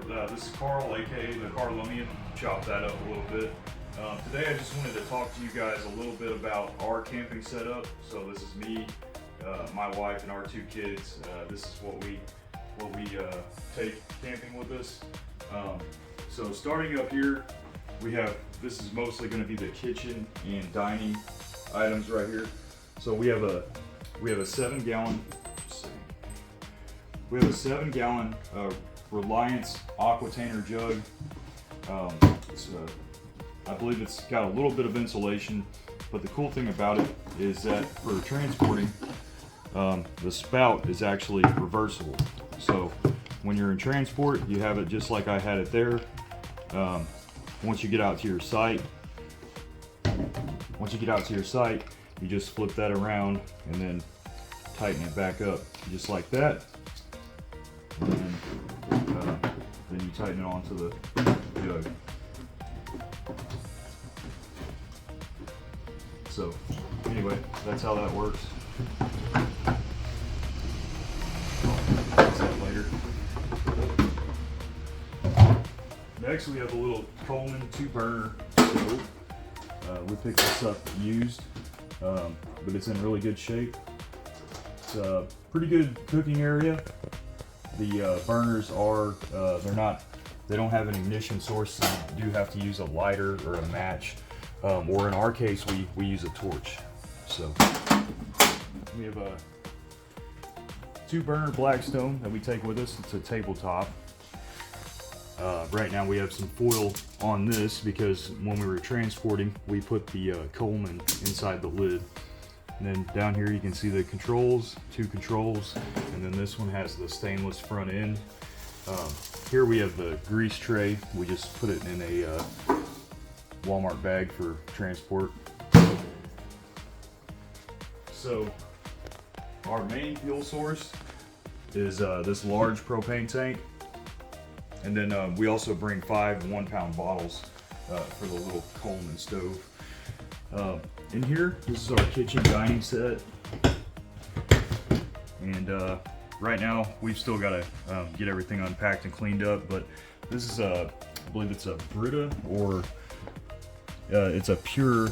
This is Carl, aka the Carlonian. Chop that up a little bit. Today I just wanted to talk to you guys a little bit about our camping setup. So this is me, my wife, and our two kids. This is what we take camping with us. So starting up here, this is mostly going to be the kitchen and dining items right here. So we have a 7-gallon. We have a 7-gallon Reliance Aquatainer jug. I believe it's got a little bit of insulation, but the cool thing about it is that for transporting, the spout is actually reversible. So when you're in transport, you have it just like I had it there. Once you get out to your site, you just flip that around and then tighten it back up just like that. And then you tighten it onto the jug. So anyway, that's how that works. Fix that later. Next, we have a little Coleman 2-burner stove. We picked this up used, but it's in really good shape. It's a pretty good cooking area. The burners are, they don't have an ignition source, so you do have to use a lighter or a match, or in our case, we use a torch. So we have a 2-burner Blackstone that we take with us. It's a tabletop. Right now we have some foil on this because when we were transporting, we put the Coleman inside the lid. And then down here you can see the controls, 2 controls, and then this one has the stainless front end. Here we have the grease tray. We just put it in a Walmart bag for transport. So our main fuel source is this large propane tank. And then we also bring 5 1-pound bottles for the little Coleman stove. In here, this is our kitchen dining set, and right now we've still got to get everything unpacked and cleaned up, but this is I believe it's a Brita, or it's a pure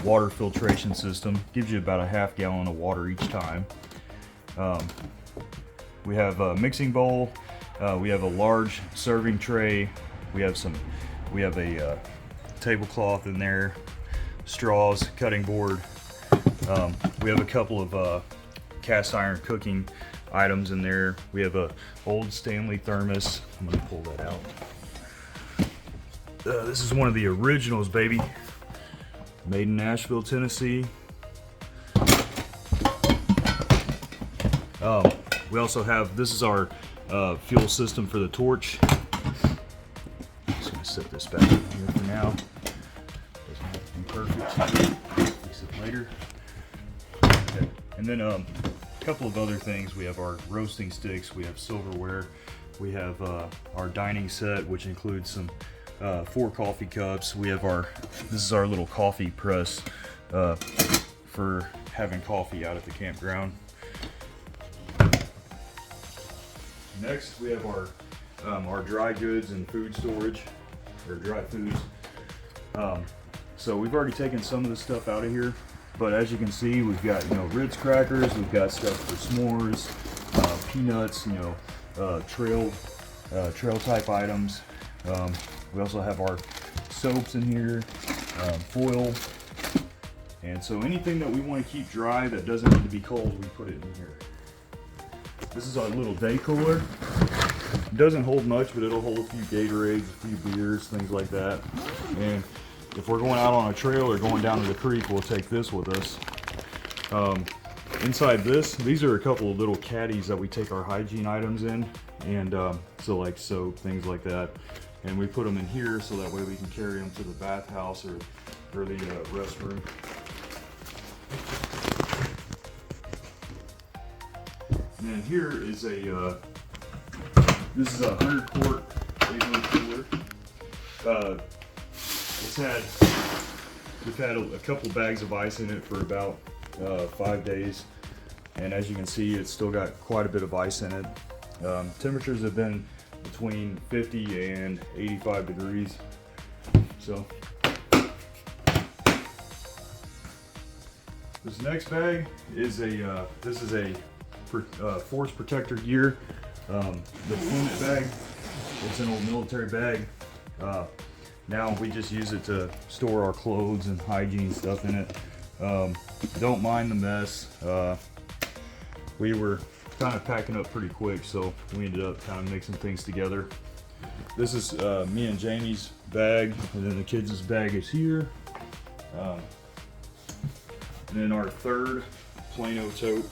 water filtration system. Gives you about a ½ gallon of water each time. We have a mixing bowl, we have a large serving tray, we have a tablecloth in there, straws, cutting board. We have a couple of cast iron cooking items in there. We have a old Stanley thermos. I'm gonna pull that out. This is one of the originals, baby. Made in Nashville, Tennessee. We also have, this is our fuel system for the torch. Just gonna set this back in here for now. Doesn't have to be perfect. Fix it later. Okay. And then a couple of other things. We have our roasting sticks. We have silverware. We have our dining set, which includes some 4 coffee cups. We have this is our little coffee press for having coffee out at the campground. Next, we have our dry goods and food storage, or dry foods. So we've already taken some of the stuff out of here, but as you can see, we've got Ritz crackers, we've got stuff for s'mores, peanuts, trail type items. We also have our soaps in here, foil, and so anything that we want to keep dry that doesn't need to be cold, we put it in here. This is our little day cooler. It doesn't hold much, but it'll hold a few Gatorades, a few beers, things like that. And if we're going out on a trail or going down to the creek, we'll take this with us. Inside these are a couple of little caddies that we take our hygiene items in, and so like soap, things like that. And we put them in here so that way we can carry them to the bathhouse or the restroom. And then here is this is a 100-quart 8-liter cooler. We've had a couple bags of ice in it for about 5 days, and as you can see, it's still got quite a bit of ice in it. Temperatures have been between 50 and 85 degrees. So this next bag is a this is a force protector gear. The fluid bag, it's an old military bag. Now we just use it to store our clothes and hygiene stuff in it. Don't mind the mess. We were kind of packing up pretty quick, so we ended up kind of mixing things together. This is me and Jamie's bag, and then the kids' bag is here. And then our third Plano tote,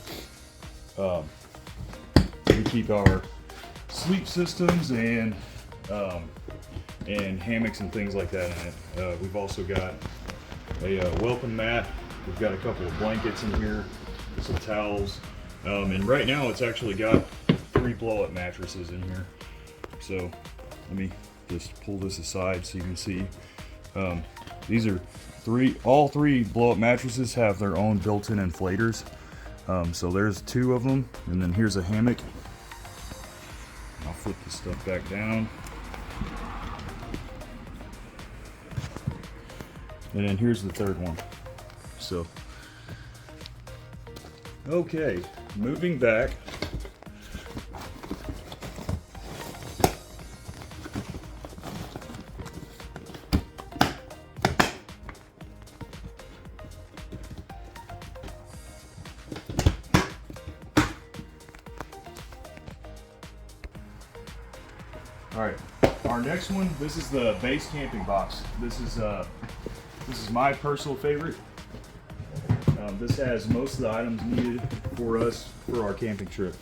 we keep our sleep systems and hammocks and things like that in it. We've also got a welcome mat. We've got a couple of blankets in here, some towels, and right now it's actually got 3 blow-up mattresses in here. So let me just pull this aside so you can see. These are all three blow-up mattresses have their own built-in inflators. So there's 2 of them, and then here's a hammock. I'll flip this stuff back down. And then here's the 3rd one. So, okay, moving back. All right, our next one, this is the base camping box. This is my personal favorite. This has most of the items needed for us for our camping trip.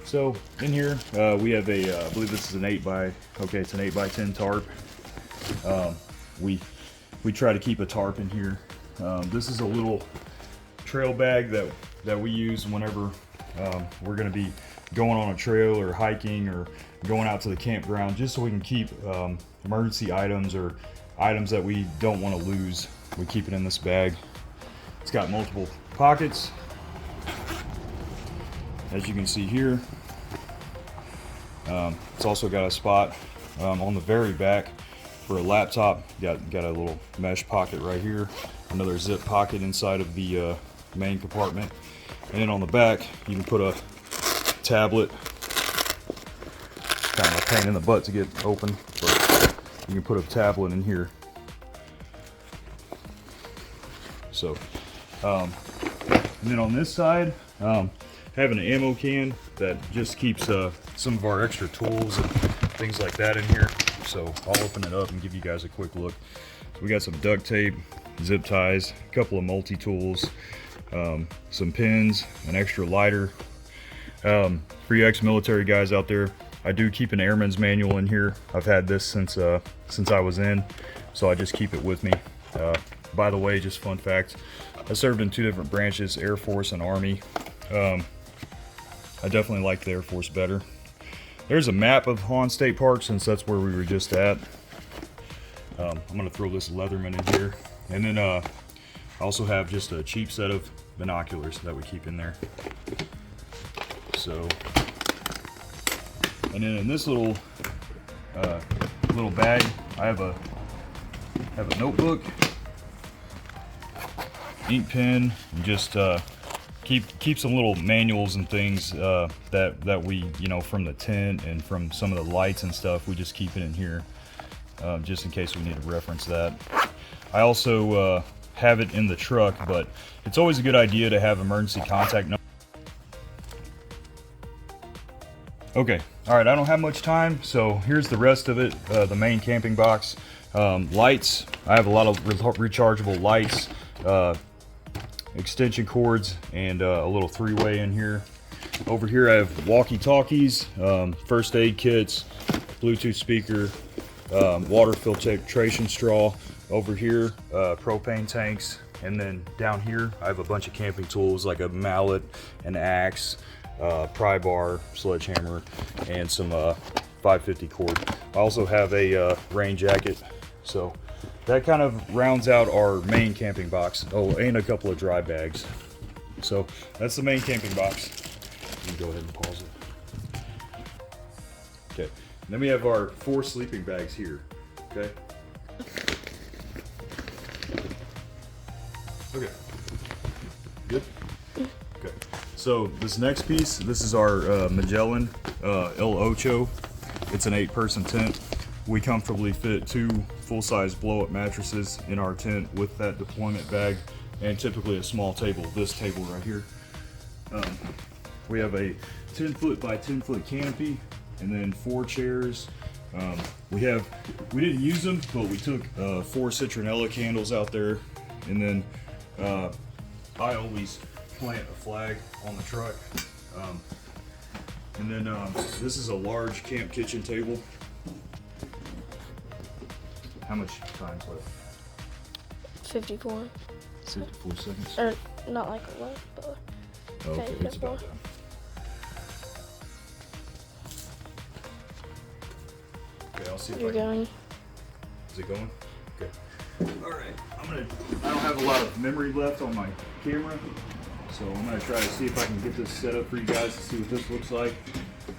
So in here we have a, I believe this is an 8x10 tarp. We try to keep a tarp in here. This is a little trail bag that we use whenever we're going to be going on a trail or hiking or going out to the campground, just so we can keep emergency items or items that we don't want to lose. We keep it in this bag. It's got multiple pockets, as you can see here. It's also got a spot on the very back for a laptop. Got a little mesh pocket right here, another zip pocket inside of the main compartment, and then on the back you can put a tablet. Kind of a pain in the butt to get open, but you can put a tablet in here. So, and then on this side, having an ammo can that just keeps some of our extra tools and things like that in here. So I'll open it up and give you guys a quick look. So we got some duct tape, zip ties, a couple of multi-tools, some pins, an extra lighter. For you ex-military guys out there, I do keep an airman's manual in here. I've had this since I was in, so I just keep it with me. By the way, just fun fact, I served in 2 different branches, Air Force and Army. I definitely like the Air Force better. There's a map of Hawn State Park, since that's where we were just at. I'm gonna throw this Leatherman in here. And then I also have just a cheap set of binoculars that we keep in there. So, and then in this little bag, I have a notebook, ink pen, and just keep some little manuals and things that we, from the tent and from some of the lights and stuff. We just keep it in here just in case we need to reference that. I also have it in the truck, but it's always a good idea to have emergency contact numbers. Okay, all right, I don't have much time, so here's the rest of it, the main camping box. Lights, I have a lot of rechargeable lights, extension cords, and a little 3-way in here. Over here I have walkie-talkies, first aid kits, Bluetooth speaker, water filtration straw. Over here, propane tanks, and then down here I have a bunch of camping tools like a mallet, an axe, pry bar, sledgehammer, and some 550 cord. I also have a rain jacket. So that kind of rounds out our main camping box. Oh, and a couple of dry bags. So that's the main camping box. Let me go ahead and pause it. Okay, Then we have our 4 sleeping bags here. Okay. Okay. Good. Okay. So this next piece, this is our Magellan El Ocho. It's an 8-person tent. We comfortably fit 2 full-size blow-up mattresses in our tent with that deployment bag, and typically a small table. This table right here. We have a 10-foot by 10-foot canopy, and then 4 chairs. We didn't use them, but we took 4 citronella candles out there, and then I always plant a flag on the truck. And then this is a large camp kitchen table. How much time's left? 54. 54 seconds. Or not like a lot, but Oh, okay, it's about done. Okay, I'll see if you're going. Is it going? Okay. All right. I don't have a lot of memory left on my camera, so I'm gonna try to see if I can get this set up for you guys to see what this looks like.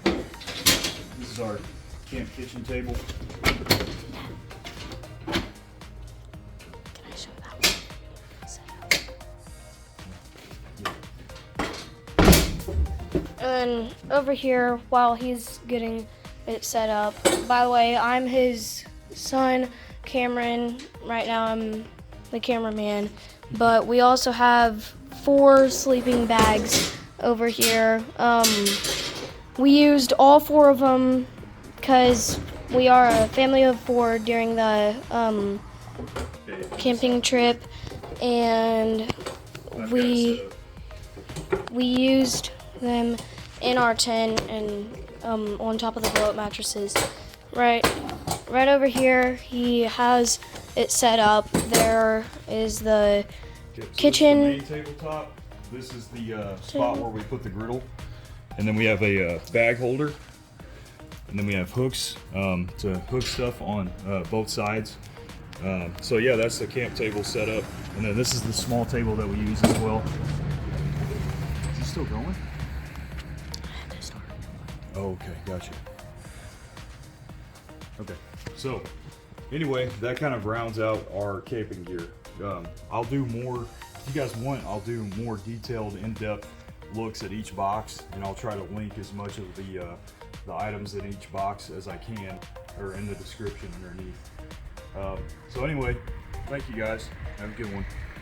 This is our camp kitchen table. Can I show that one? And over here, while he's getting it set up, by the way, I'm his son, Cameron. Right now I'm the cameraman, but we also have 4 sleeping bags over here. We used all 4 of them because we are a family of 4 during the camping trip, and we used them in our tent and on top of the blow-up mattresses. Right over here, he has it set up. There is the kitchen. This is the main tabletop. This is the spot where we put the griddle, and then we have a bag holder, and then we have hooks to hook stuff on both sides. So yeah, that's the camp table set up, and then this is the small table that we use as well. Is it still going? Oh, okay, gotcha. Okay, so anyway, that kind of rounds out our camping gear. I'll do more, if you guys want, I'll do more detailed, in-depth looks at each box, and I'll try to link as much of the items in each box as I can, or in the description underneath. So anyway, thank you guys. Have a good one.